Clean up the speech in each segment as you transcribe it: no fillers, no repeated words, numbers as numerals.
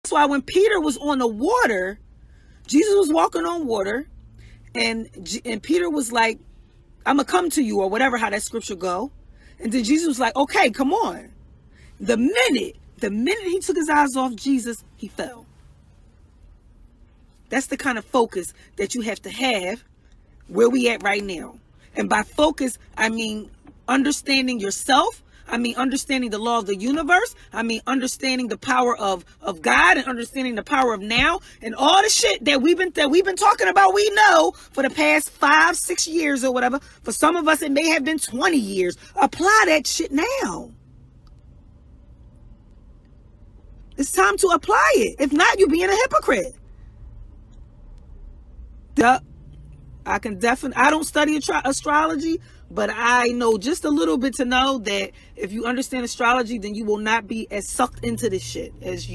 That's why when Peter was on the water, Jesus was walking on water, and Peter was like, I'm going to come to you, or whatever, how that scripture go. And then Jesus was like, okay, come on. The minute he took his eyes off Jesus, he fell. That's the kind of focus that you have to have where we at right now. And by focus, I mean understanding yourself. I mean understanding the law of the universe. I mean understanding the power of God, and understanding the power of now, and all the shit that we've been talking about. We know for the past 5-6 years or whatever. For some of us, it may have been 20 years. Apply that shit now. It's time to apply it. If not, you're being a hypocrite. I don't study astrology, but I know just a little bit to know that if you understand astrology, then you will not be as sucked into this shit as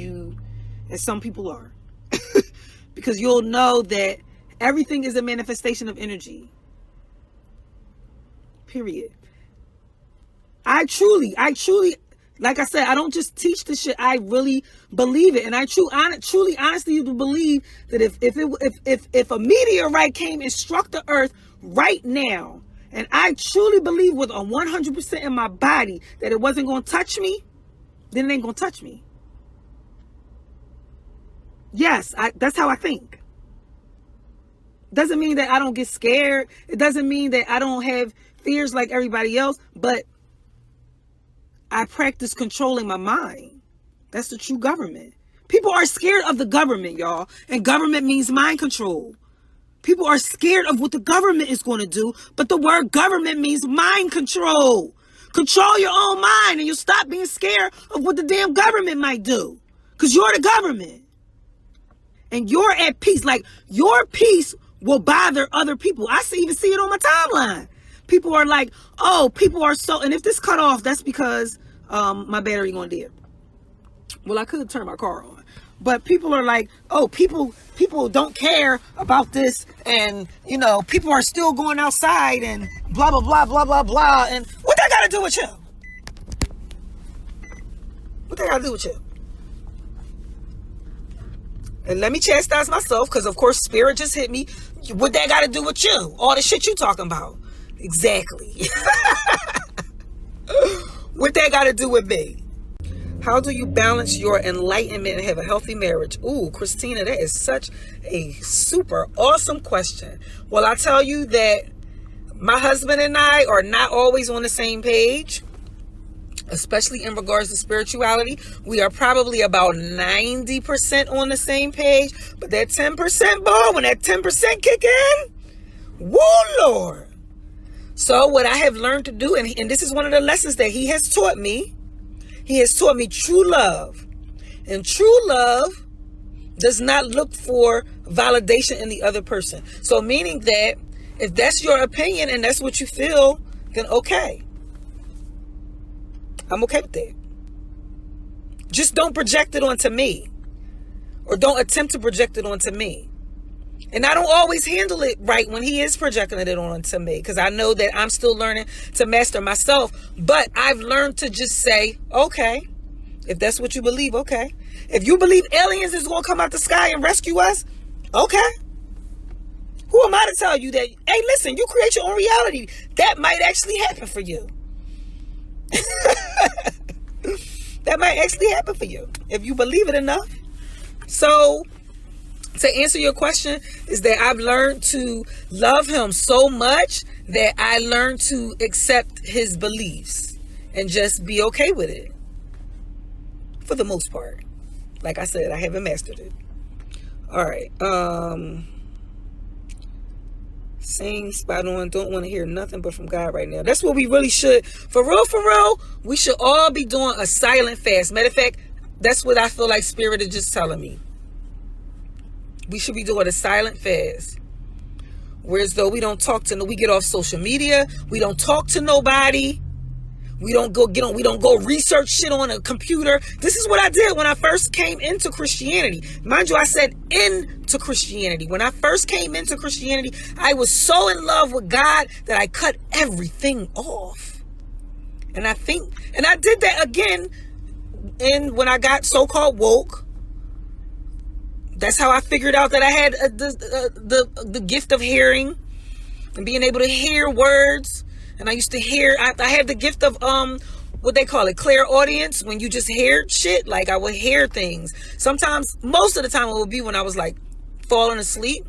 some people are. Because you'll know that everything is a manifestation of energy. Period. I truly, like I said, I don't just teach the shit. I really believe it, and I truly, honestly believe that if a meteorite came and struck the earth right now, and I truly believe with a 100% in my body that it wasn't going to touch me, then it ain't going to touch me. Yes, that's how I think. Doesn't mean that I don't get scared. It doesn't mean that I don't have fears like everybody else, but I practice controlling my mind. That's the true government. People are scared of the government, y'all. And government means mind control. People are scared of what the government is going to do, but the word government means mind control. Control your own mind, and you'll stop being scared of what the damn government might do. Because you're the government. And you're at peace. Like, your peace will bother other people. I even see it on my timeline. People are like, oh, people are so, and if this cut off, that's because my battery going dead. Well, I could turn my car on, but people are like, oh, people don't care about this, and people are still going outside and blah blah blah blah blah blah. And what that got to do with you? What that got to do with you? And let me chastise myself, because of course spirit just hit me. What that got to do with you? All the shit you talking about. Exactly. What that got to do with me? How do you balance your enlightenment and have a healthy marriage? Ooh, Christina, that is such a super awesome question. Well, I tell you that my husband and I are not always on the same page, especially in regards to spirituality. We are probably about 90% on the same page, but that 10%, boy, when that 10% kick in, woo, Lord. So what I have learned to do, and this is one of the lessons that he has taught me true love. And true love does not look for validation in the other person. So meaning that if that's your opinion and that's what you feel, then okay. I'm okay with that. Just don't project it onto me, or don't attempt to project it onto me. And I don't always handle it right when he is projecting it onto me, because I know that I'm still learning to master myself. But I've learned to just say, okay, if that's what you believe, okay. If you believe aliens is going to come out the sky and rescue us, okay. Who am I to tell you that, hey, listen, you create your own reality. That might actually happen for you. That might actually happen for you if you believe it enough. So to answer your question is that I've learned to love him so much that I learned to accept his beliefs and just be okay with it. For the most part. Like I said, I haven't mastered it. All right. Sing, spot on. Don't want to hear nothing but from God right now. That's what we really should. For real, we should all be doing a silent fast. Matter of fact, that's what I feel like Spirit is just telling me. We should be doing a silent fast. Whereas though we don't talk to, we get off social media. We don't talk to nobody. We don't go research shit on a computer. This is what I did when I first came into Christianity. Mind you, I said into Christianity. When I first came into Christianity, I was so in love with God that I cut everything off. And I did that again when I got so-called woke. That's how I figured out that I had the gift of hearing and being able to hear words. And I used to hear, I had the gift of, what they call it, clairaudience, when you just hear shit. Like, I would hear things. Sometimes, most of the time, it would be when I was like falling asleep.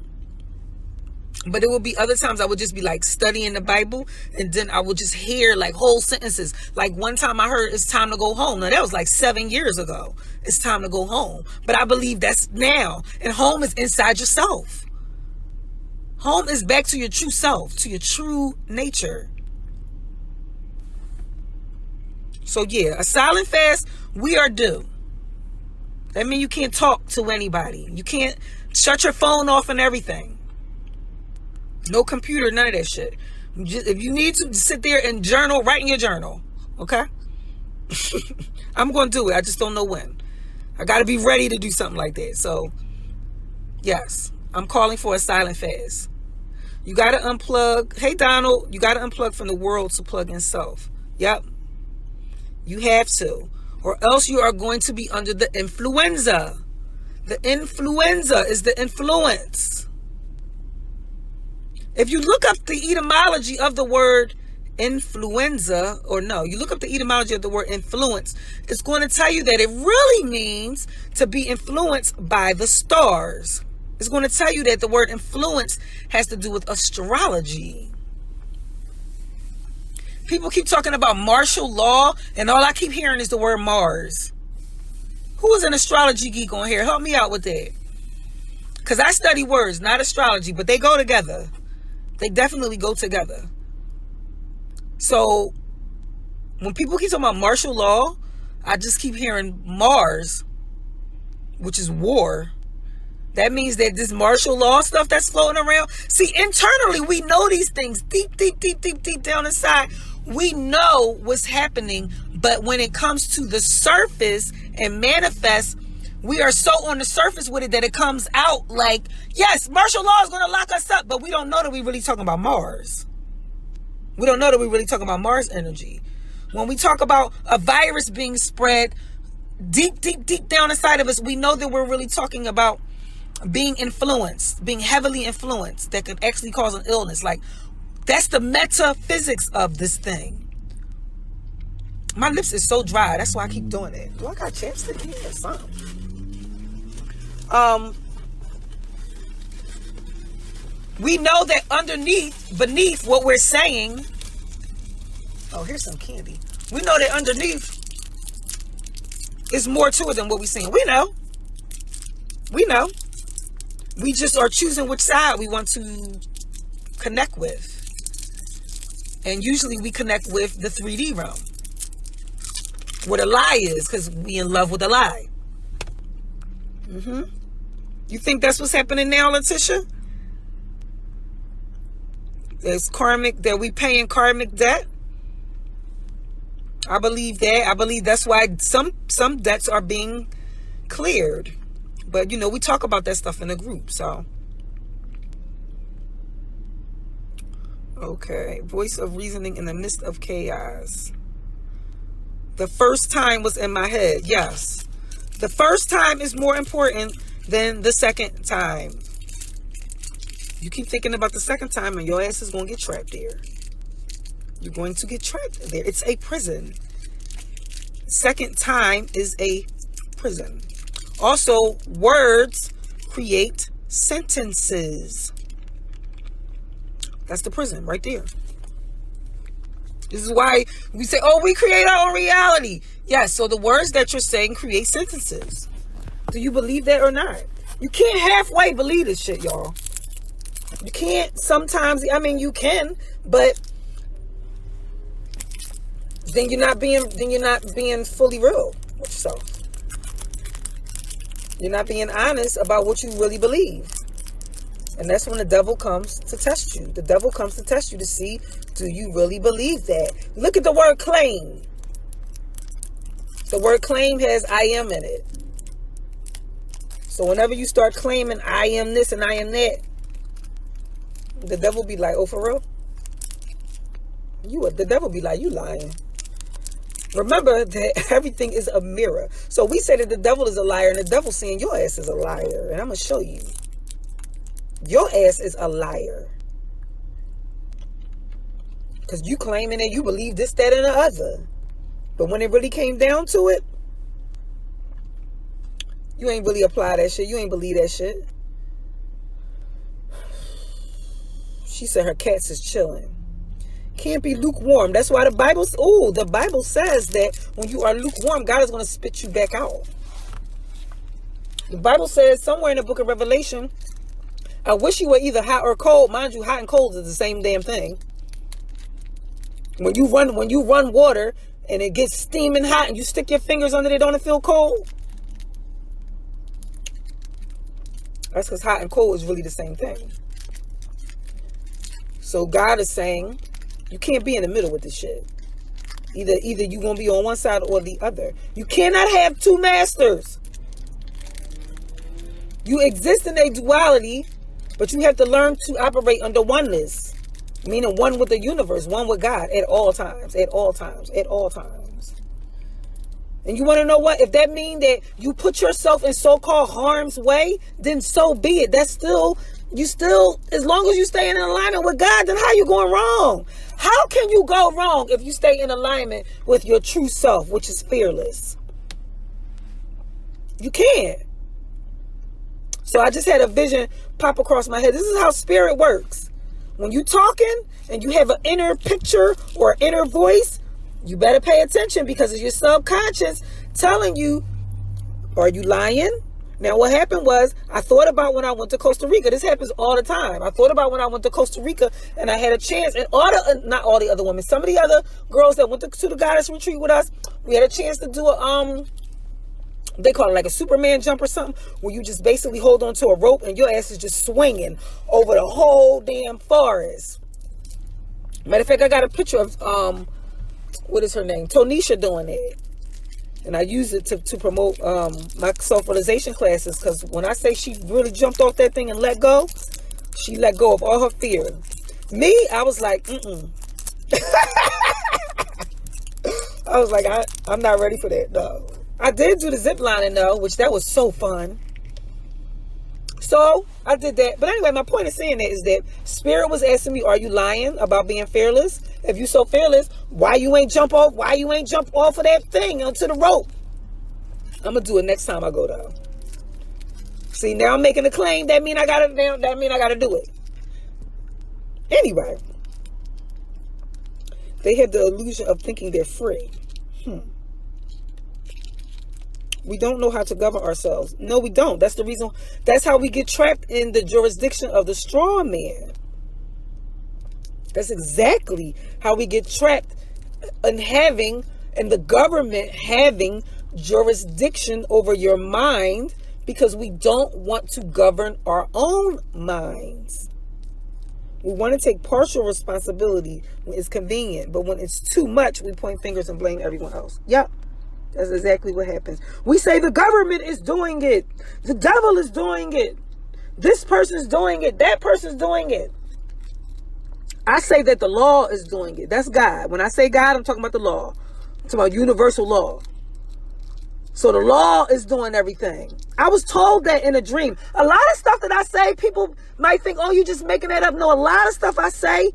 But it would be other times I would just be like studying the Bible, and then I would just hear like whole sentences. Like one time I heard, "It's time to go home." Now that was like 7 years ago. It's time to go home. But I believe that's now. And home is inside yourself. Home is back to your true self, to your true nature. So yeah, a silent fast, we are due. That means you can't talk to anybody. You can't shut your phone off and everything. No computer, none of that shit. If you need to sit there and journal, write in your journal. Okay? I'm going to do it. I just don't know when. I got to be ready to do something like that. So, yes, I'm calling for a silent fast. You got to unplug. Hey, Donald, you got to unplug from the world to plug in self. Yep. You have to. Or else you are going to be under the influenza. The influenza is the influence. If you look up the etymology of the word influenza, or no, you look up the etymology of the word influence, it's going to tell you that it really means to be influenced by the stars. It's going to tell you that the word influence has to do with astrology. People keep talking about martial law, and all I keep hearing is the word Mars. Who is an astrology geek on here? Help me out with that. Because I study words, not astrology, but they go together. They definitely go together. So when people keep talking about martial law, I just keep hearing Mars, which is war. That means that this martial law stuff that's floating around. See, internally, we know these things deep, deep, deep, deep, deep down inside. We know what's happening. But when it comes to the surface and manifest, we are so on the surface with it that it comes out like, yes, martial law is going to lock us up, but we don't know that we're really talking about Mars. We don't know that we're really talking about Mars energy. When we talk about a virus being spread deep, deep, deep down inside of us, we know that we're really talking about being influenced, being heavily influenced, that could actually cause an illness. Like, that's the metaphysics of this thing. My lips is so dry. That's why I keep doing it. Do I got chapstick in here or something? We know that beneath what we're saying, oh, here's some candy. We know that underneath is more to it than what we're saying. We know. We just are choosing which side we want to connect with. And usually we connect with the 3D realm, where the lie is, because we in love with the lie. You think that's what's happening now, Letitia? It's karmic, that we paying karmic debt. I believe that. I believe that's why some debts are being cleared. But, you know, we talk about that stuff in the group, so. Okay. Voice of reasoning in the midst of chaos. The first time was in my head. Yes. The first time is more important than the second time. You keep thinking about the second time and your ass is going to get trapped there. You're going to get trapped there. It's a prison. Second time is a prison. Also, words create sentences. That's the prison right there. This is why we say, oh, we create our own reality. Yes, so the words that you're saying create sentences. Do you believe that or not? You can't halfway believe this shit, y'all. You can't sometimes, I mean, you can, but then you're not being fully real with yourself. You're not being honest about what you really believe. And that's when the devil comes to test you. The devil comes to test you to see, do you really believe that? Look at the word claim. The word claim has I am in it. So whenever you start claiming I am this and I am that, the devil be like, oh, for real? The devil be like, you lying. Remember that everything is a mirror. So we say that the devil is a liar, and the devil's saying your ass is a liar. And I'm going to show you. Your ass is a liar. Because you claiming that you believe this, that, and the other. But when it really came down to it, you ain't really apply that shit. You ain't believe that shit. She said her cats is chilling. Can't be lukewarm. That's why the Bible says that when you are lukewarm, God is going to spit you back out. The Bible says somewhere in the book of Revelation, I wish you were either hot or cold. Mind you, hot and cold is the same damn thing. When you run water and it gets steaming hot and you stick your fingers under it, don't it feel cold? That's because hot and cold is really the same thing. So God is saying, you can't be in the middle with this shit. Either you're going to be on one side or the other. You cannot have two masters. You exist in a duality, but you have to learn to operate under oneness. Meaning one with the universe, one with God at all times, at all times, at all times. And you want to know what? If that means that you put yourself in so-called harm's way, then so be it. That's still, as long as you stay in alignment with God, then how you going wrong? How can you go wrong if you stay in alignment with your true self, which is fearless? You can't. So I just had a vision pop across my head. This is how spirit works. When you talking and you have an inner picture or an inner voice, you better pay attention because it's your subconscious telling you, are you lying? Now, what happened was, I thought about when I went to Costa Rica. This happens all the time. I thought about when I went to Costa Rica and I had a chance. And not all the other women, some of the other girls that went to the goddess retreat with us, we had a chance to do they call it like a Superman jump or something, where you just basically hold on to a rope and your ass is just swinging over the whole damn forest. Matter of fact, I got a picture of, what is her name? Tonisha doing it. And I use it to promote my self-realization classes, because when I say she really jumped off that thing and let go, she let go of all her fear. Me, I was like, I was like, I'm not ready for that, no. I did do the zip lining though, which that was so fun. So I did that. But anyway, my point of saying that is that Spirit was asking me, are you lying about being fearless? If you so fearless, why you ain't jump off of that thing onto the rope? I'm gonna do it next time I go down. See, now I'm making a claim. That mean I gotta do it. Anyway, they have the illusion of thinking they're free. We don't know how to govern ourselves. No, we don't. That's the reason. That's how we get trapped in the jurisdiction of the straw man. That's exactly how we get trapped in the government having jurisdiction over your mind, because we don't want to govern our own minds. We want to take partial responsibility when it's convenient, but when it's too much, we point fingers and blame everyone else. Yep. That's exactly what happens. We say the government is doing it. The devil is doing it. This person's doing it. That person's doing it. I say that the law is doing it. That's God. When I say God, I'm talking about the law. I'm talking about universal law. So the law is doing everything. I was told that in a dream. A lot of stuff that I say, people might think, oh, you're just making that up. No, a lot of stuff I say,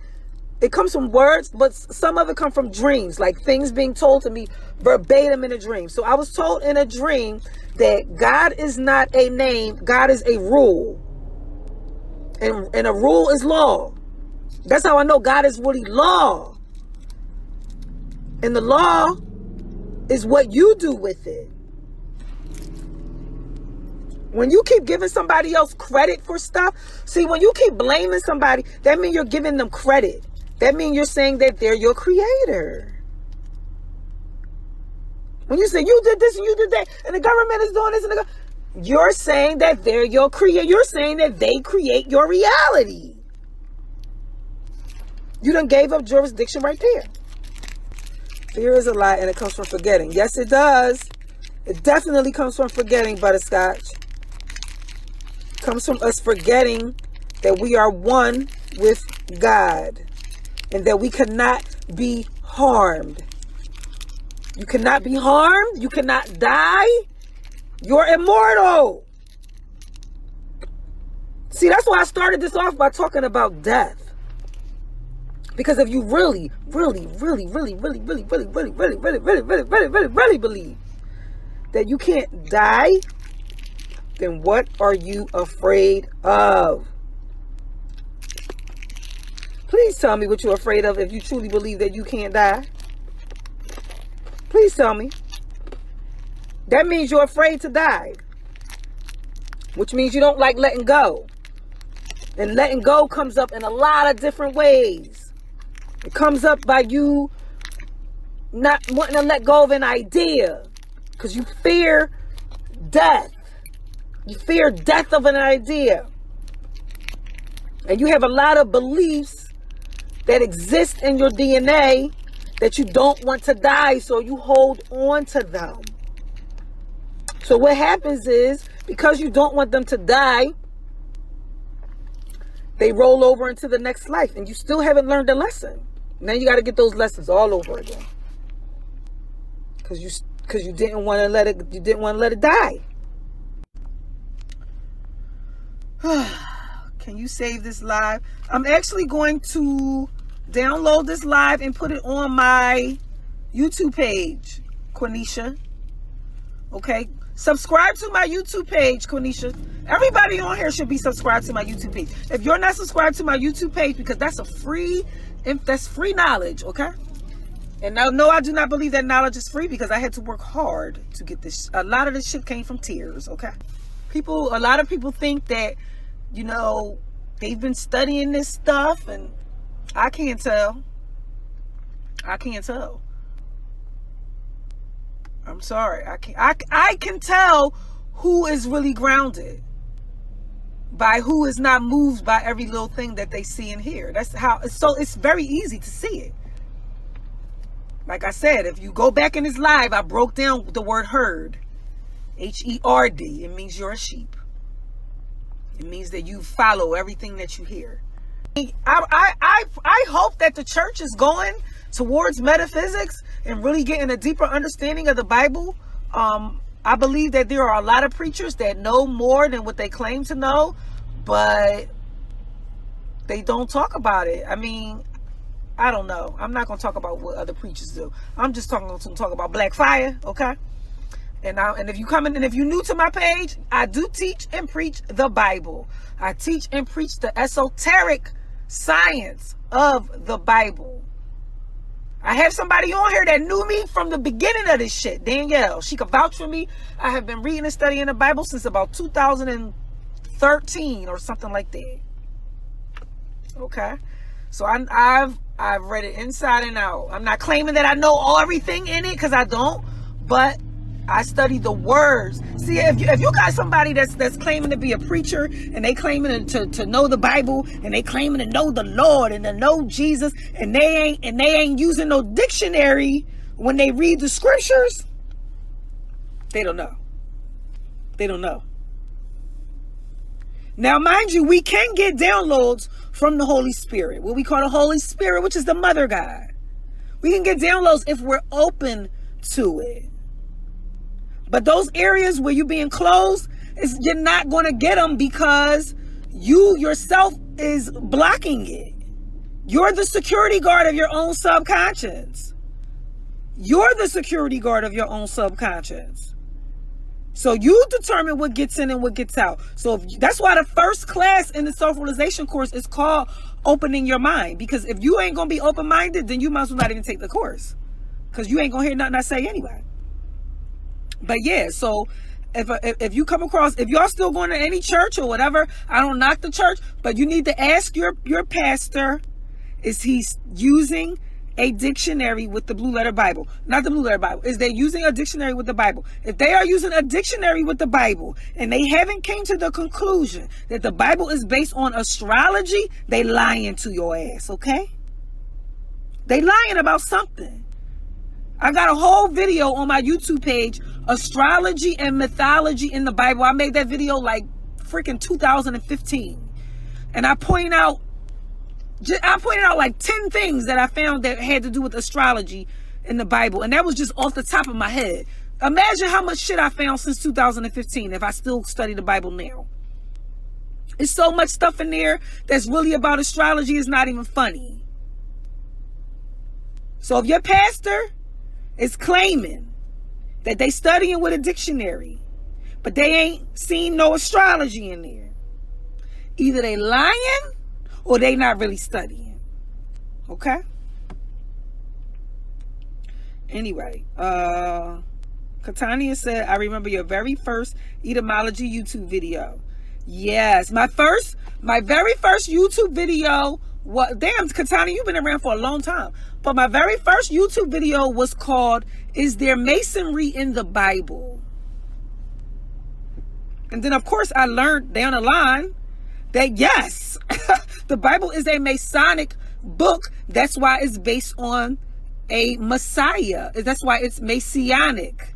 it comes from words, but some of it come from dreams, like things being told to me verbatim in a dream. So I was told in a dream that God is not a name, God is a rule. And a rule is law. That's how I know God is really law. And the law is what you do with it. When you keep giving somebody else credit for stuff, see, when you keep blaming somebody, that means you're giving them credit. That means you're saying that they're your creator. When you say you did this and you did that, and the government is doing this, and you're saying that they're your creator. You're saying that they create your reality. You done gave up jurisdiction right there. Fear is a lie, and it comes from forgetting. Yes, it does. It definitely comes from forgetting, Butterscotch. It comes from us forgetting that we are one with God, and that we cannot be harmed. You cannot be harmed. You cannot die. You're immortal. See, that's why I started this off by talking about death. Because if you really believe that you can't die, then what are you afraid of? Please tell me what you're afraid of if you truly believe that you can't die. Please tell me. That means you're afraid to die. Which means you don't like letting go. And letting go comes up in a lot of different ways. It comes up by you not wanting to let go of an idea. Because you fear death. You fear death of an idea. And you have a lot of beliefs that exist in your DNA that you don't want to die, so you hold on to them. So what happens is, because you don't want them to die, they roll over into the next life, and you still haven't learned the lesson. Now you got to get those lessons all over again, because you didn't want to let it. You didn't want to let it die. Can you save this live? I'm actually going to download this live and put it on my YouTube page, Quenisha. Okay? Subscribe to my YouTube page, Quenisha. Everybody on here should be subscribed to my YouTube page. If you're not subscribed to my YouTube page, because that's free knowledge, okay? And now, no, I do not believe that knowledge is free, because I had to work hard to get this. A lot of this shit came from tears, okay? A lot of people think that, you know, they've been studying this stuff, and I can't tell. I can't tell. I'm sorry. I can tell who is really grounded by who is not moved by every little thing that they see and hear. That's how. So it's very easy to see it. Like I said, if you go back in this live, I broke down the word herd. H-E-R-D. It means you're a sheep. It means that you follow everything that you hear. I hope that the church is going towards metaphysics and really getting a deeper understanding of the Bible. I believe that there are a lot of preachers that know more than what they claim to know, but they don't talk about it. I mean, I don't know. I'm not going to talk about what other preachers do. I'm just going to talk about Black Fire, okay? And if you come in, and if you're new to my page, I do teach and preach the Bible. I teach and preach the esoteric science of the Bible. I have somebody on here that knew me from the beginning of this shit, Danielle. She could vouch for me. I have been reading and studying the Bible since about 2013 or something like that. Okay, so I've read it inside and out. I'm not claiming that I know everything in it, because I don't, but I study the words. See, if you got somebody that's claiming to be a preacher, and they claiming to know the Bible, and they claiming to know the Lord and to know Jesus, and they ain't using no dictionary when they read the scriptures, they don't know. They don't know. Now, mind you, we can get downloads from the Holy Spirit, what we call the Holy Spirit, which is the Mother God. We can get downloads if we're open to it. But those areas where you're being closed, you're not going to get them, because you yourself is blocking it. You're the security guard of your own subconscious. You're the security guard of your own subconscious. So you determine what gets in and what gets out. So that's why the first class in the self-realization course is called Opening Your Mind. Because if you ain't going to be open-minded, then you might as well not even take the course. Because you ain't going to hear nothing I say anyway. But yeah, so if you come across, if y'all still going to any church or whatever, I don't knock the church, but you need to ask your pastor, is he using a dictionary with the Blue Letter Bible? Not the Blue Letter Bible. Is they using a dictionary with the Bible? If they are using a dictionary with the Bible and they haven't came to the conclusion that the Bible is based on astrology, they lying to your ass, okay? They lying about something. I got a whole video on my YouTube page, Astrology and Mythology in the Bible. I made that video like freaking 2015. And I pointed out like 10 things that I found that had to do with astrology in the Bible. And that was just off the top of my head. Imagine how much shit I found since 2015 if I still study the Bible now. There's so much stuff in there that's really about astrology, it's not even funny. So if your pastor is claiming that they studying with a dictionary, but they ain't seen no astrology in there, either they lying or they not really studying. Okay? Anyway, Katania said, I remember your very first etymology YouTube video. Yes, my very first YouTube video was, damn, Katania, you've been around for a long time. But my very first YouTube video was called, Is There Masonry in the Bible? And then, of course, I learned down the line that, yes, the Bible is a Masonic book. That's why it's based on a Messiah. That's why it's Messianic.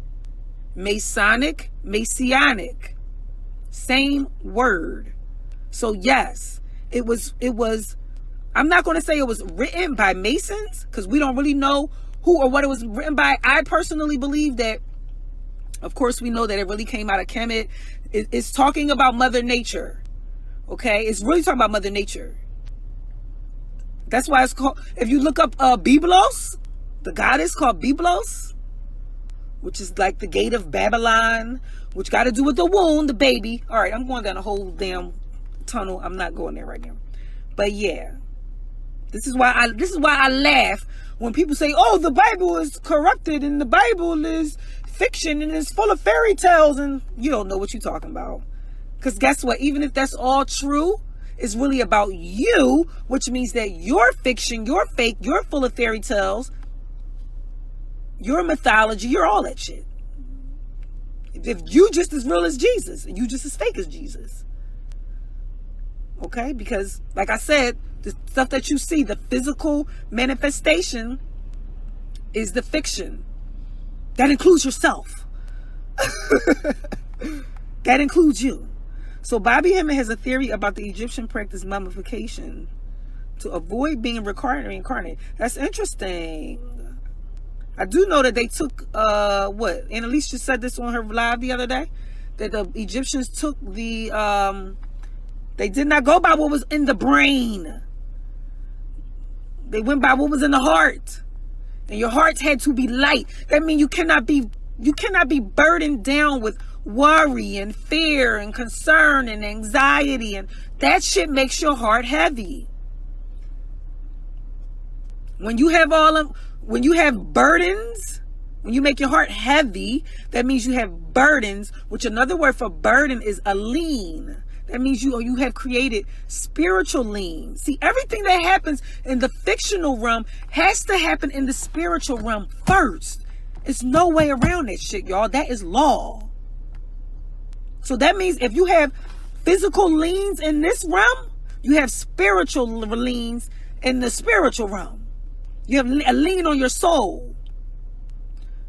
Masonic, Messianic. Same word. So, yes, it was, I'm not going to say it was written by Masons, because we don't really know who or what it was written by. I personally believe that, of course, we know that it really came out of Kemet. It's talking about Mother Nature. Okay? It's really talking about Mother Nature. That's why it's called, if you look up Byblos, the goddess called Byblos, which is like the gate of Babylon, which got to do with the womb, the baby. All right, I'm going down a whole damn tunnel. I'm not going there right now. But yeah. This is why I laugh when people say, "Oh, the Bible is corrupted and the Bible is fiction and it's full of fairy tales," and you don't know what you're talking about. Because guess what? Even if that's all true, it's really about you, which means that you're fiction, you're fake, you're full of fairy tales, you're mythology, you're all that shit. If you just as real as Jesus, and you just as fake as Jesus. Okay? Because, like I said, the stuff that you see, the physical manifestation, is the fiction. That includes yourself. That includes you. So Bobby Hemmett has a theory about the Egyptian practice mummification to avoid being reincarnated. That's interesting. I do know that they took, Annalise just said this on her live the other day, that the Egyptians took the, they did not go by what was in the brain. They went by what was in the heart. And your heart had to be light. That means you cannot be burdened down with worry and fear and concern and anxiety, and that shit makes your heart heavy. When you have burdens, when you make your heart heavy, that means you have burdens, which another word for burden is a lien. That means you have created spiritual lien. See, everything that happens in the fictional realm has to happen in the spiritual realm first. It's no way around that shit, y'all. That is law. So that means if you have physical liens in this realm, you have spiritual liens in the spiritual realm. You have a lien on your soul.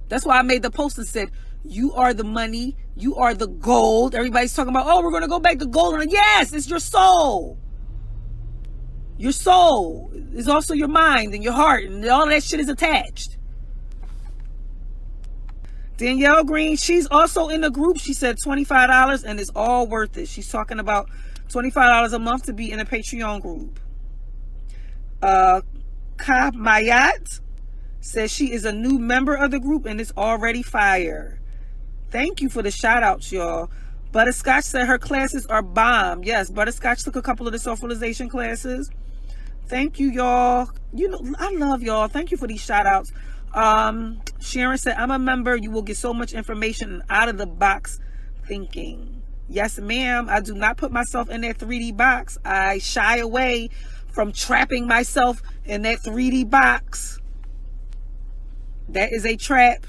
That's why I made the post and said, you are the money, you are the gold. Everybody's talking about, oh, we're going to go back to gold. And yes, it's your soul. Your soul is also your mind and your heart, and all that shit is attached. Danielle Green, she's also in the group. She said $25 and it's all worth it. She's talking about $25 a month to be in a Patreon group. Ka Mayat says she is a new member of the group and it's already fire. Thank you for the shout outs, y'all. Butterscotch said her classes are bomb. Yes, Butterscotch took a couple of the self-realization classes. Thank you, y'all. You know, I love y'all. Thank you for these shout outs. Sharon said, I'm a member. You will get so much information and out of the box thinking. Yes, ma'am. I do not put myself in that 3D box. I shy away from trapping myself in that 3D box. That is a trap.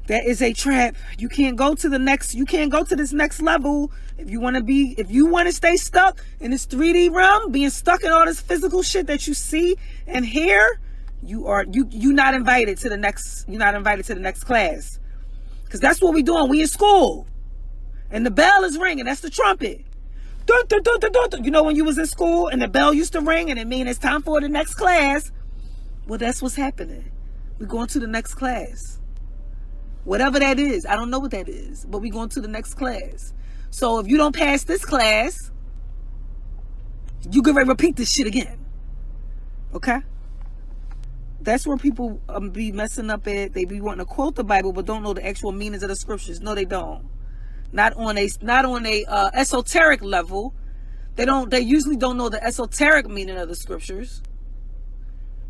That is a trap. You can't go to this next level if you want to stay stuck in this 3D realm, being stuck in all this physical shit that you see and hear. You're not invited to the next class. Because that's what we're doing. We in school. And the bell is ringing. That's the trumpet. Dun, dun, dun, dun, dun, dun. You know when you was in school and the bell used to ring and it mean it's time for the next class. Well, that's what's happening. We're going to the next class. Whatever that is. I don't know what that is. But we're going to the next class. So if you don't pass this class, you can repeat this shit again. Okay? That's where people be messing up at. They be wanting to quote the Bible but don't know the actual meanings of the scriptures. No, they don't. Not on a esoteric level. They usually don't know the esoteric meaning of the scriptures.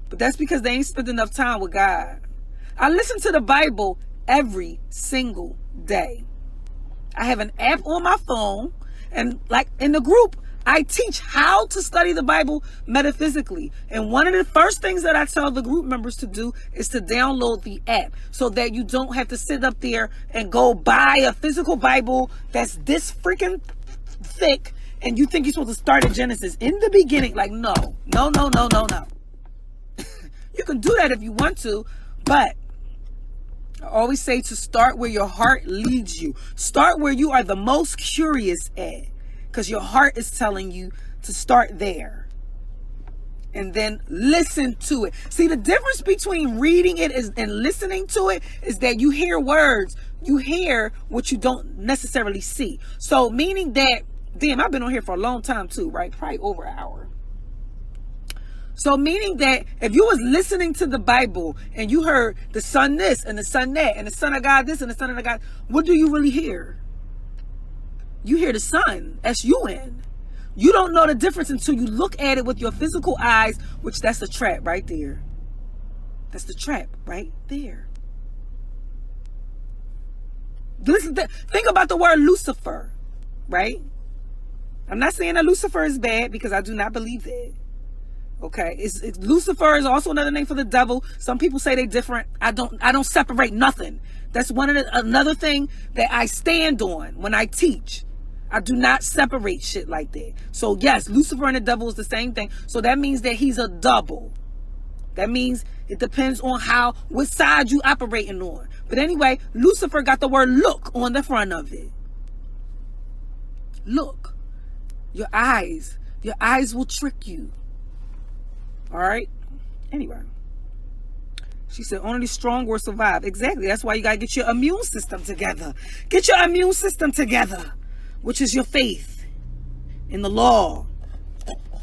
But that's because they ain't spent enough time with God. I listen to the Bible every single day. I have an app on my phone, and like in the group, I teach how to study the Bible metaphysically. And one of the first things that I tell the group members to do is to download the app so that you don't have to sit up there and go buy a physical Bible that's this freaking thick and you think you're supposed to start at Genesis in the beginning. Like, no. You can do that if you want to, but I always say to start where your heart leads you. Start where you are the most curious at, because your heart is telling you to start there. And then listen to it. See, the difference between reading it and listening to it is that you hear words. You hear what you don't necessarily see. So meaning that, damn, I've been on here for a long time too, right? Probably over an hour. So meaning that if you was listening to the Bible and you heard the Son this and the Son that and the Son of God this and the Son of God, what do you really hear? You hear the Son, S-U-N. You don't know the difference until you look at it with your physical eyes, which that's the trap right there. That's the trap right there. Think about the word Lucifer, right? I'm not saying that Lucifer is bad because I do not believe that. Okay, Lucifer is also another name for the devil. Some people say they different. I don't separate nothing. That's another thing that I stand on when I teach. I do not separate shit like that. So yes, Lucifer and the devil is the same thing. So that means that he's a double. That means it depends on what side you operating on. But anyway, Lucifer got the word look on the front of it. Look. Your eyes will trick you. All right. Anyway, she said only the strong will survive. Exactly. That's why you got to get your immune system together. Get your immune system together, which is your faith in the law.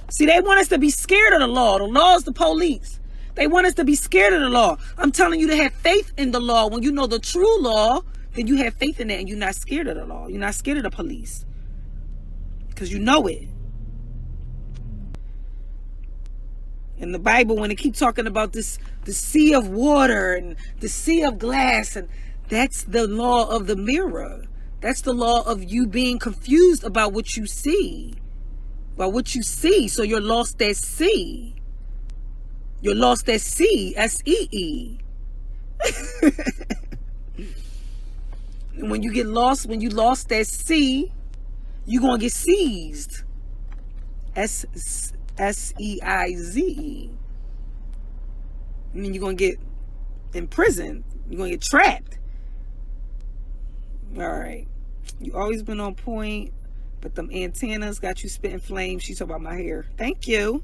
See, they want us to be scared of the law. The law is the police. They want us to be scared of the law. I'm telling you to have faith in the law. When you know the true law, then you have faith in it and you're not scared of the law. You're not scared of the police because you know it. In the Bible, when they keep talking about the sea of water and the sea of glass, and that's the law of the mirror. That's the law of you being confused about what you see. So you're lost at sea. You're lost at sea, S-E-E. And when you lost at sea, you're going to get seized. S-E-I-Z-E. I mean, you're going to get in prison. You're going to get trapped. All right. You always been on point, but them antennas got you spitting flames. She talking about my hair. Thank you.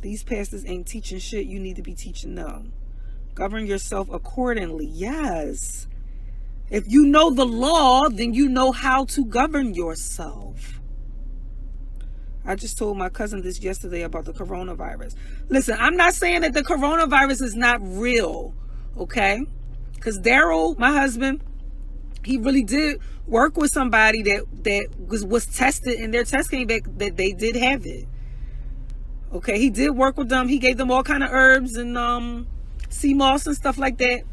These pastors ain't teaching shit you need to be teaching them. Govern yourself accordingly. Yes. If you know the law, then you know how to govern yourself. I just told my cousin this yesterday about the coronavirus. Listen, I'm not saying that the coronavirus is not real, okay? Because Daryl, my husband, he really did work with somebody that was tested, and their test came back that they did have it. Okay, he did work with them. He gave them all kind of herbs and sea moss and stuff like that.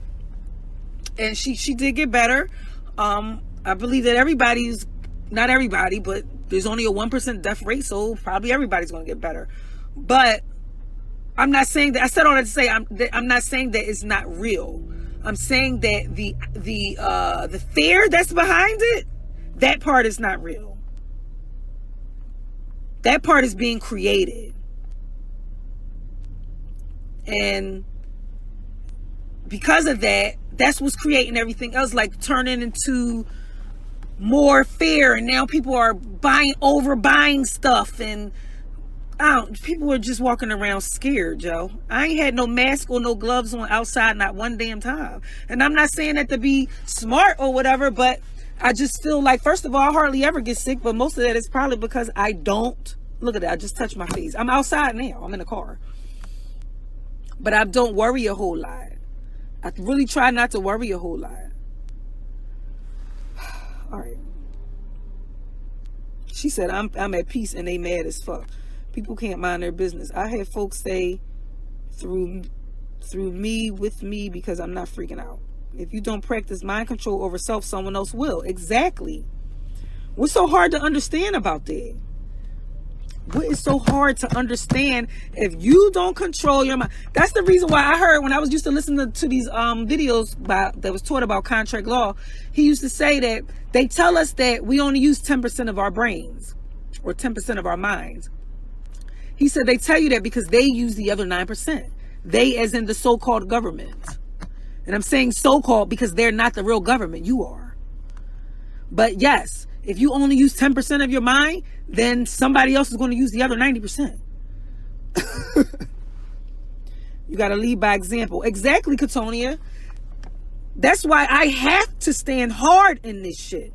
And she did get better. I believe that not everybody, but there's only a 1% death rate, so probably everybody's going to get better. But I'm not saying that. I said all that to say I'm not saying that it's not real. I'm saying that the fear that's behind it, that part is not real. That part is being created. And because of that, that's what's creating everything else, like turning into more fear. And now people are overbuying stuff and People were just walking around scared, Joe. I ain't had no mask or no gloves on outside not one damn time. And I'm not saying that to be smart or whatever, but I just feel like, first of all, I hardly ever get sick, but most of that is probably because I don't. Look at that. I just touched my face. I'm outside now. I'm in the car. But I don't worry a whole lot. I really try not to worry a whole lot. All right. She said, I'm at peace and they mad as fuck. People can't mind their business. I had folks say through me, with me, because I'm not freaking out. If you don't practice mind control over self, someone else will. Exactly. What's so hard to understand about that? What is so hard to understand if you don't control your mind? That's the reason why I heard when I was used to listening to these videos that was taught about contract law. He used to say that they tell us that we only use 10% of our brains or 10% of our minds. He said they tell you that because they use the other 9%. They as in the so-called government. And I'm saying so-called because they're not the real government. You are. But yes, if you only use 10% of your mind, then somebody else is going to use the other 90%. You got to lead by example. Exactly, Katonia. That's why I have to stand hard in this shit.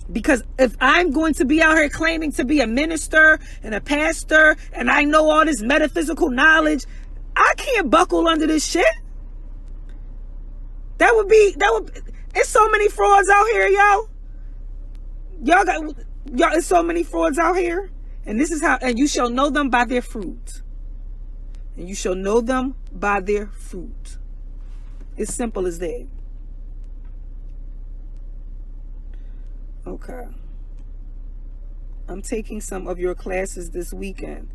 Because if I'm going to be out here claiming to be a minister and a pastor and I know all this metaphysical knowledge, I can't buckle under this shit. It's so many frauds out here, yo. Y'all, it's so many frauds out here. And this is how, and you shall know them by their fruit. And you shall know them by their fruit. It's simple as that. Okay. I'm taking some of your classes this weekend.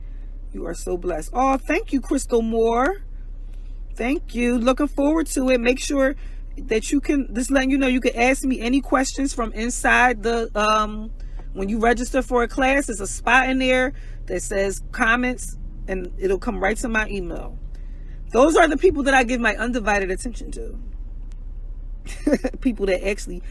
You are so blessed. Oh, thank you, Crystal Moore. Thank you. Looking forward to it. Make sure that you can, just letting you know, you can ask me any questions from inside the, when you register for a class, there's a spot in there that says comments and it'll come right to my email. Those are the people that I give my undivided attention to. People that actually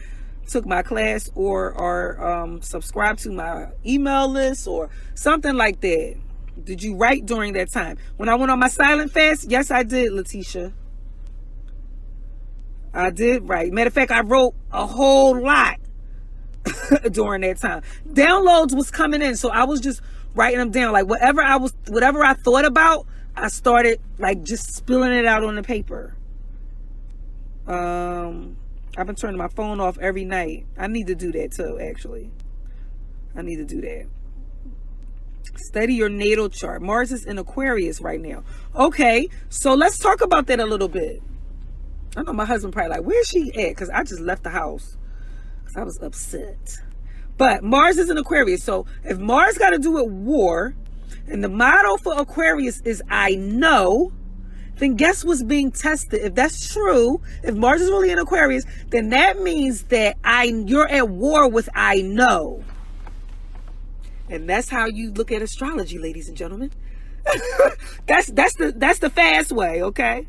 took my class or are subscribed to my email list or something like that. Did you write during that time? When I went on my silent fast, yes, I did, Letitia. I did write. Matter of fact, I wrote a whole lot during that time. Downloads was coming in, so I was just writing them down. Like whatever I thought about, I started like just spilling it out on the paper. I've been turning my phone off every night. I need to do that too, actually. I need to do that. Study your natal chart. Mars is in Aquarius right now. Okay, so let's talk about that a little bit. I know my husband probably like, where's she at? Because I just left the house. Because I was upset. But Mars is in Aquarius. So if Mars got to do with war, and the motto for Aquarius is I know, then guess what's being tested? If that's true, if Mars is really in Aquarius, then that means that you're at war with I know. And that's how you look at astrology, ladies and gentlemen. that's the fast way, okay?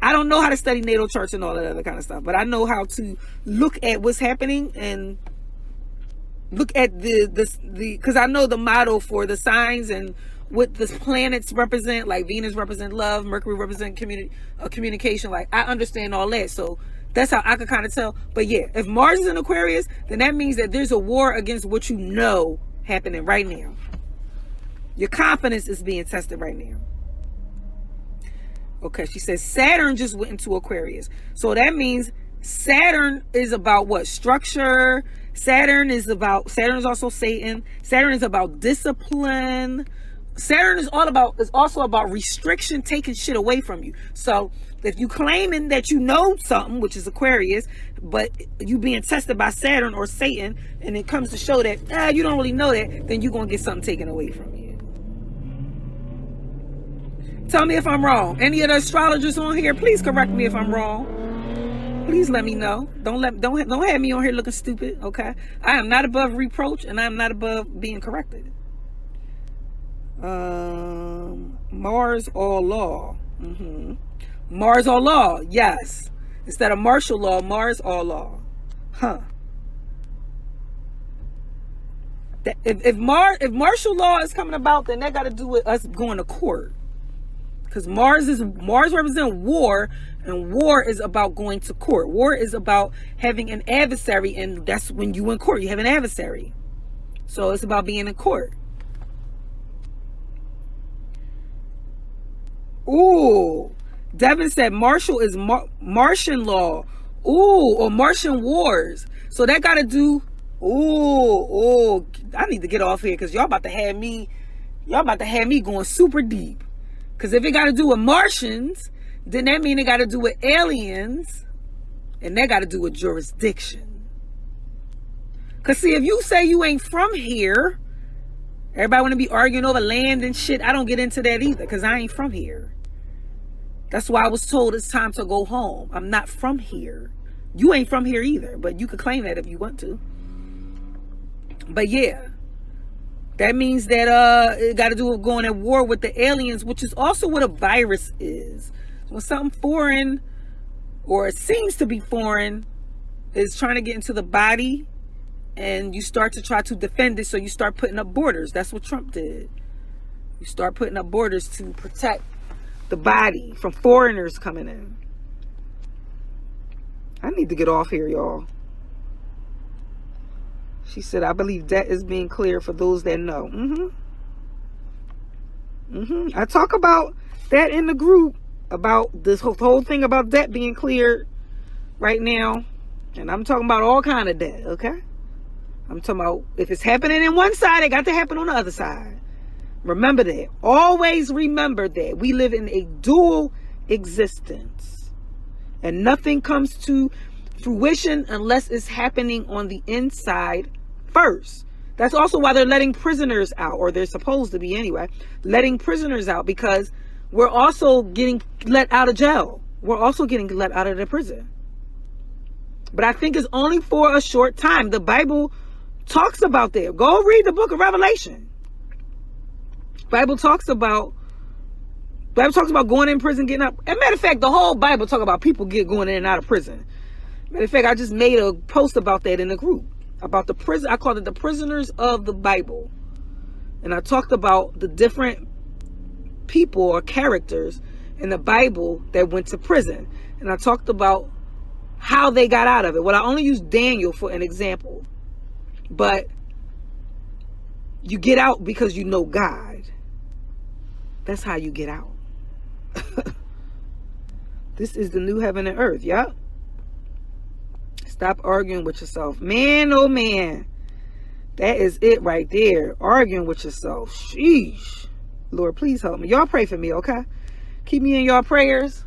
I don't know how to study natal charts and all that other kind of stuff, but I know how to look at what's happening and look at the because I know the motto for the signs and what the planets represent. Like Venus represent love, Mercury represent communication. Like I understand all that, so that's how I could kind of tell. But yeah, if Mars is in Aquarius, then that means that there's a war against what you know happening right now. Your confidence is being tested right now. Okay, she says Saturn just went into Aquarius. So that means Saturn is about what? Structure. Saturn is also Satan. Saturn is about discipline. Saturn is also about restriction, taking shit away from you. So if you claiming that you know something, which is Aquarius, but you being tested by Saturn or Satan, and it comes to show that you don't really know that, then you're going to get something taken away from you. Tell me if I'm wrong. Any of the astrologers on here, please correct me if I'm wrong. Please let me know. Don't have me on here looking stupid, okay? I am not above reproach, and I am not above being corrected. Mars or law. Mars or law, yes. Instead of martial law, Mars or law. Huh. If martial law is coming about, then that got to do with us going to court. Because Mars represents war, and war is about going to court. War is about having an adversary, and that's when you in court. You have an adversary. So it's about being in court. Ooh. Devin said martial is Martian law. Ooh, or Martian wars. So that got to do... Ooh, I need to get off here because y'all about to have me going super deep. Because if it got to do with Martians, then that means it got to do with aliens, and that got to do with jurisdiction. Because see, if you say you ain't from here, everybody want to be arguing over land and shit. I don't get into that either because I ain't from here. That's why I was told it's time to go home. I'm not from here. You ain't from here either, but you could claim that if you want to. But yeah, that means that it got to do with going at war with the aliens, which is also what a virus is. When something foreign, or it seems to be foreign, is trying to get into the body, and you start to try to defend it, so you start putting up borders. That's what Trump did. You start putting up borders to protect the body from foreigners coming in. I need to get off here, y'all. She said, I believe debt is being cleared for those that know. I talk about that in the group, about this whole thing about debt being cleared right now. And I'm talking about all kind of debt, okay? I'm talking about if it's happening in one side, it got to happen on the other side. Remember that. Always remember that. We live in a dual existence. And nothing comes to fruition unless it's happening on the inside first. That's also why they're letting prisoners out, or they're supposed to be anyway, letting prisoners out, because we're also getting let out of jail. We're also getting let out of the prison. But I think it's only for a short time. The Bible talks about that. Go read the book of Revelation. Bible talks about going in prison, getting out. As a matter of fact, the whole Bible talk about people going in and out of prison. Matter of fact, I just made a post about that in the group. About the prison. I called it the prisoners of the Bible. And I talked about the different people or characters in the Bible that went to prison. And I talked about how they got out of it. Well, I only used Daniel for an example. But you get out because you know God. That's how you get out. This is the new heaven and earth. Yep. Stop arguing with yourself. Man, oh man. That is it right there. Arguing with yourself. Sheesh. Lord, please help me. Y'all pray for me, okay? Keep me in your prayers,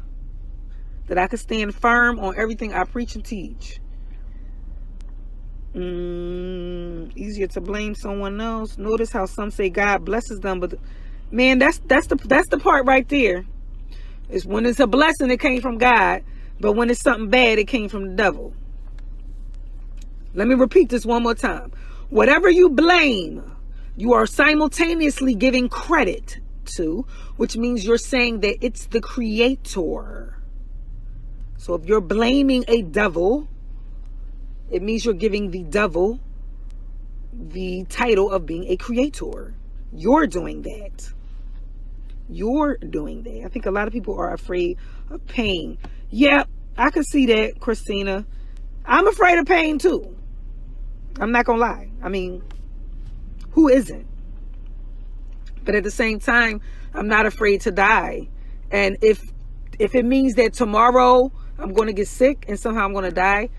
that I can stand firm on everything I preach and teach. Easier to blame someone else. Notice how some say God blesses them, but man, that's the part right there. It's when it's a blessing, it came from God, but when it's something bad, it came from the devil. Let me repeat this one more time. Whatever you blame, you are simultaneously giving credit to, which means you're saying that it's the creator. So if you're blaming a devil, it means you're giving the devil the title of being a creator. You're doing that. You're doing that. I think a lot of people are afraid of pain. Yeah, I can see that, Christina. I'm afraid of pain too. I'm not gonna lie. I mean, who isn't? But at the same time, I'm not afraid to die. And if it means that tomorrow I'm gonna get sick and somehow I'm gonna die,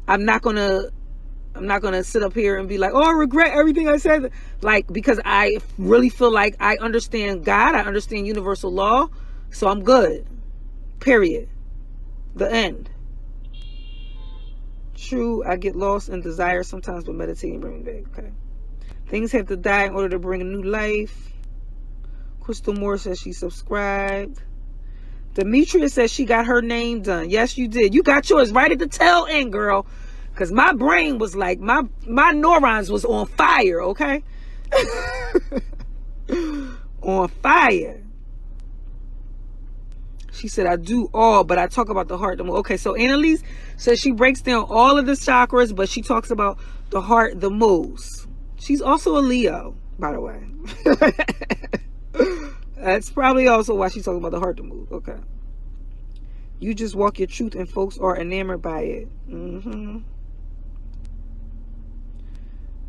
I'm not gonna sit up here and be like, oh, I regret everything I said. Like, because I really feel like I understand God, I understand universal law, so I'm good. Period. The end. True, I get lost in desire sometimes, but meditating brings me back. Okay. Things have to die in order to bring a new life. Crystal Moore says she subscribed. Demetria says she got her name done. Yes, you did. You got yours right at the tail end, girl. Because my brain was like, my neurons was on fire, okay? On fire. She said, I do all, but I talk about the heart the most. Okay, so Annalise says she breaks down all of the chakras, but she talks about the heart the most. She's also a Leo, by the way. That's probably also why she's talking about the heart to move. Okay. You just walk your truth and folks are enamored by it.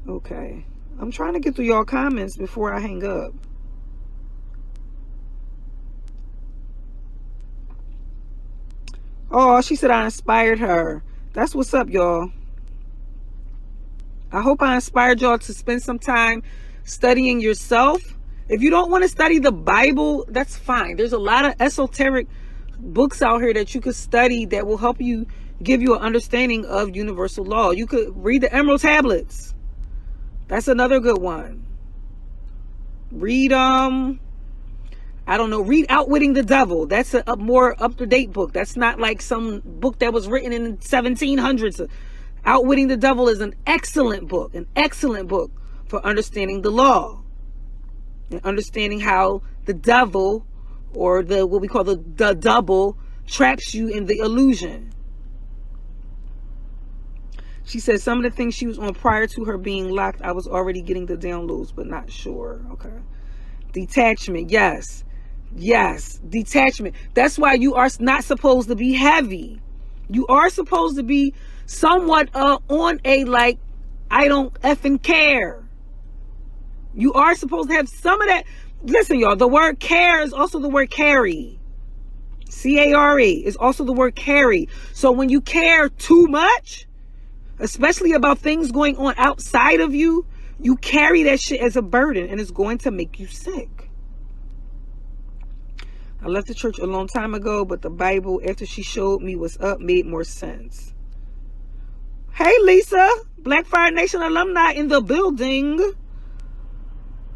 Okay. I'm trying to get through y'all comments before I hang up. Oh, she said I inspired her. That's what's up, y'all. I hope I inspired y'all to spend some time studying yourself. If you don't want to study the Bible, that's fine. There's a lot of esoteric books out here that you could study that will help you, give you an understanding of universal law. You could read the Emerald Tablets. That's another good one. Read I don't know, read Outwitting the Devil. That's a more up-to-date book. That's not like some book that was written in the 1700s. Outwitting the Devil is an excellent book for understanding the law and understanding how the devil, or the what we call the double, traps you in the illusion. She said some of the things she was on prior to her being locked, I was already getting the downloads, but not sure. Okay. Detachment. Yes. Detachment. That's why you are not supposed to be heavy. You are supposed to be somewhat on a like, I don't effing care. You are supposed to have some of that. Listen, y'all, the word care is also the word carry. C-A-R-E is also the word carry. So when you care too much, especially about things going on outside of you, you carry that shit as a burden and it's going to make you sick. I left the church a long time ago, but the Bible, after she showed me what's up, made more sense. Hey, Lisa, Black Fire Nation alumni in the building.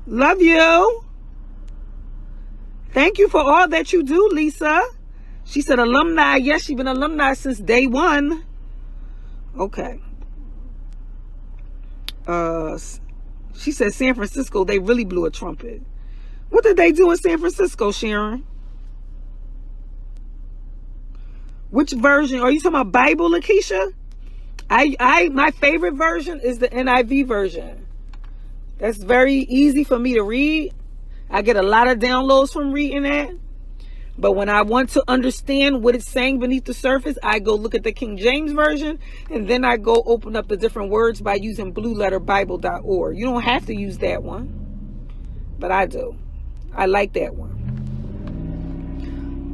Love you. Thank you for all that you do, Lisa. She said alumni. Yes, she's been alumni since day one. Okay. She said San Francisco, they really blew a trumpet. What did they do in San Francisco, Sharon? Which version? Are you talking about Bible, Lakeisha? My favorite version is the NIV version. That's very easy for me to read. I get a lot of downloads from reading that. But when I want to understand what it's saying beneath the surface, I go look at the King James Version, and then I go open up the different words by using blueletterbible.org. You don't have to use that one, but I do. I like that one.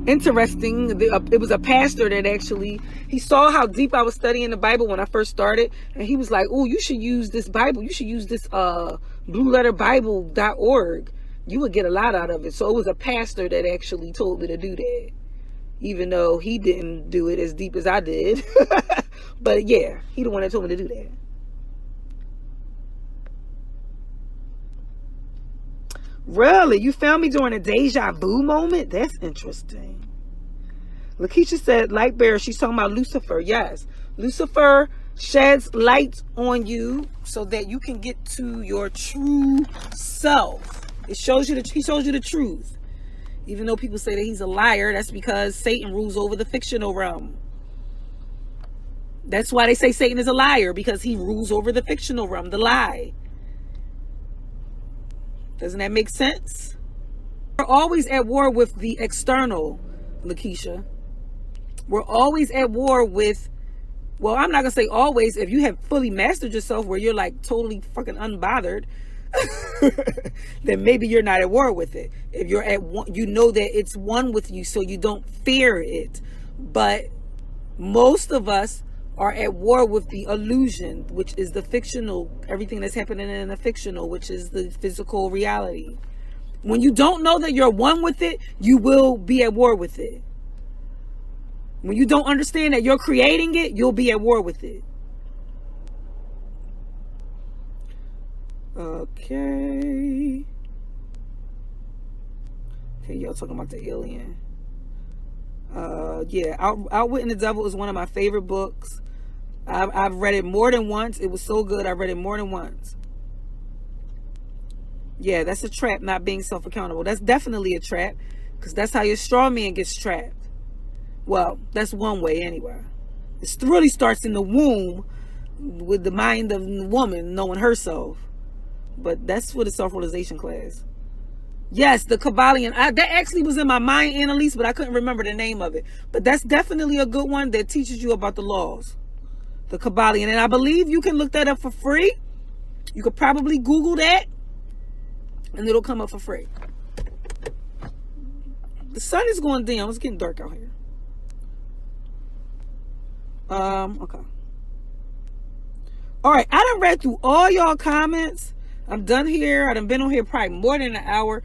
Interesting. It was a pastor that actually, he saw how deep I was studying the Bible when I first started, and he was like, oh, you should use this Bible. You should use this blueletterbible.org. You would get a lot out of it. So it was a pastor that actually told me to do that, even though he didn't do it as deep as I did. But yeah, he the one that told me to do that. Really? You found me during a deja vu moment? That's interesting. Lakeisha said, light bearer. She's talking about Lucifer. Yes. Lucifer sheds light on you so that you can get to your true self. He shows you the truth. Even though people say that he's a liar, that's because Satan rules over the fictional realm. That's why they say Satan is a liar, because he rules over the fictional realm, the lie. Doesn't that make sense? We're always at war with the external, Lakeisha. We're always at war with, well, I'm not going to say always. If you have fully mastered yourself where you're like totally fucking unbothered, then maybe you're not at war with it. If you're at one, you know that it's one with you, so you don't fear it. But most of us are at war with the illusion, which is the fictional, everything that's happening in the fictional, which is the physical reality. When you don't know that you're one with it, you will be at war with it. When you don't understand that you're creating it, you'll be at war with it. Okay, y'all talking about the alien. Yeah, Outwitting the Devil is one of my favorite books. I've read it more than once. It was so good. I read it more than once. Yeah, that's a trap, not being self-accountable. That's definitely a trap, because that's how your straw man gets trapped. Well, that's one way anyway. It really starts in the womb with the mind of the woman knowing herself. but that's for the self-realization class. Yes, the Kabbalion. That actually was in my mind, Annalise, but I couldn't remember the name of it. But that's definitely a good one that teaches you about the laws. The Kabbalion. And I believe you can look that up for free. You could probably Google that, and it'll come up for free. The sun is going down. It's getting dark out here. Okay. All right. I done read through all y'all comments. I'm done here. I done been on here probably more than an hour.